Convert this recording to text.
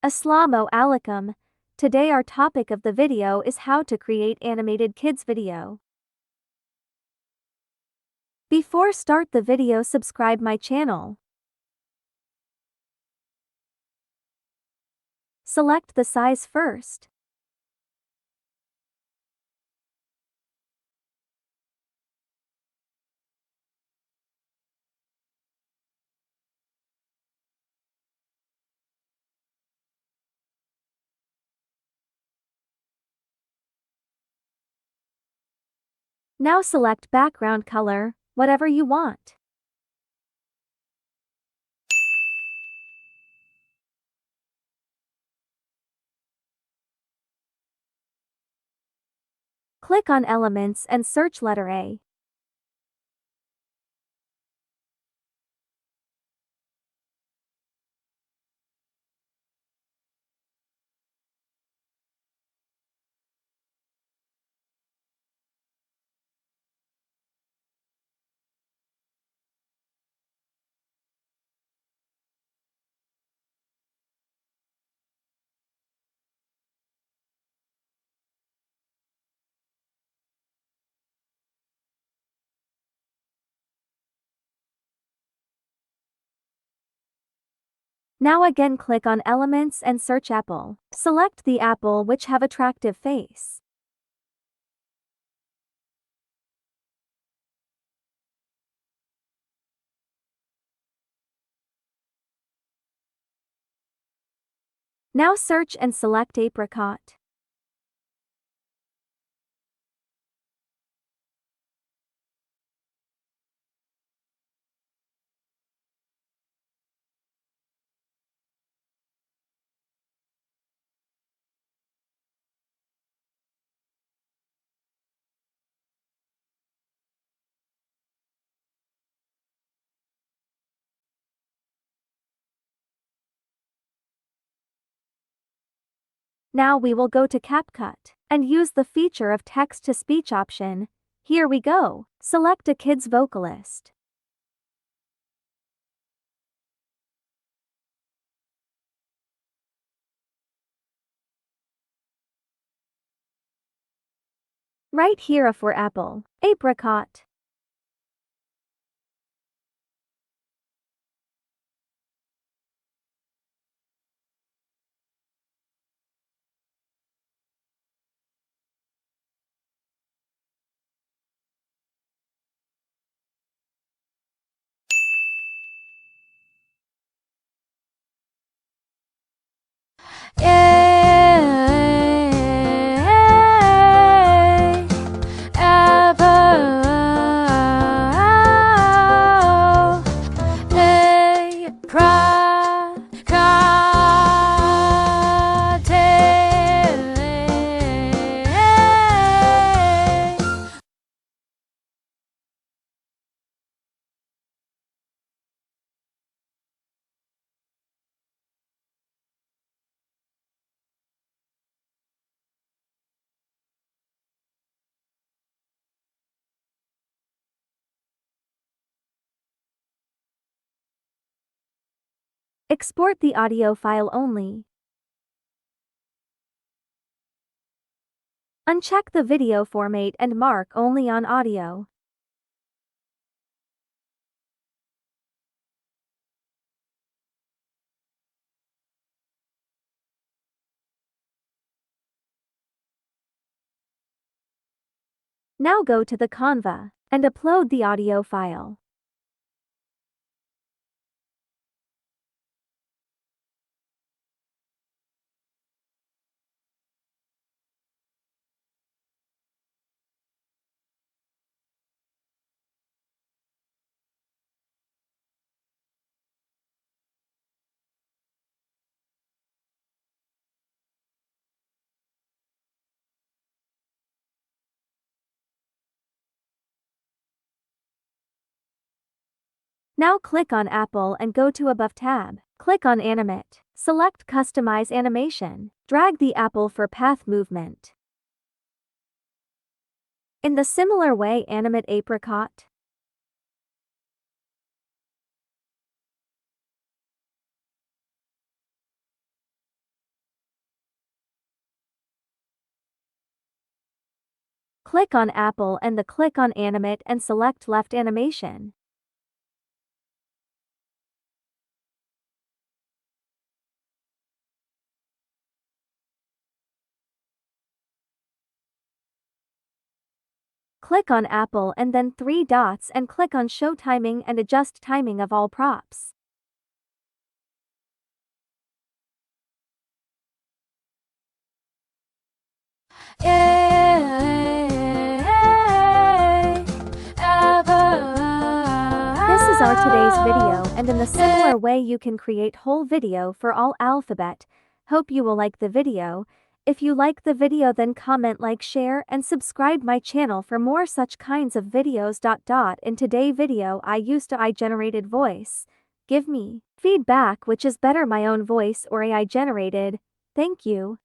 Assalamu alaikum. Today our topic of the video is how to create animated kids video. Before start the video, subscribe my channel. Select the size first. Now select background color, whatever you want. Click on Elements and search letter A. Now again click on Elements and search apple. Select the apple which have attractive face. Now search and select apricot. Now we will go to CapCut and use the feature of text-to-speech option. Here we go. Select a kid's vocalist. Right here for apple, apricot. Export the audio file only. Uncheck the video format and mark only on audio. Now go to the Canva and upload the audio file. Now click on Apple and go to Above tab. Click on Animate. Select Customize Animation. Drag the apple for path movement. In the similar way, animate apricot. Click on Apple and the click on Animate and select left animation. Click on Apple and then 3 dots and click on Show Timing and adjust timing of all props. This is our today's video, and in the similar way you can create whole video for all alphabet. Hope you will like the video. If you like the video, then comment, like, share and subscribe my channel for more such kinds of videos. In today's video I used AI generated voice. Give me feedback which is better, my own voice or AI generated. Thank you.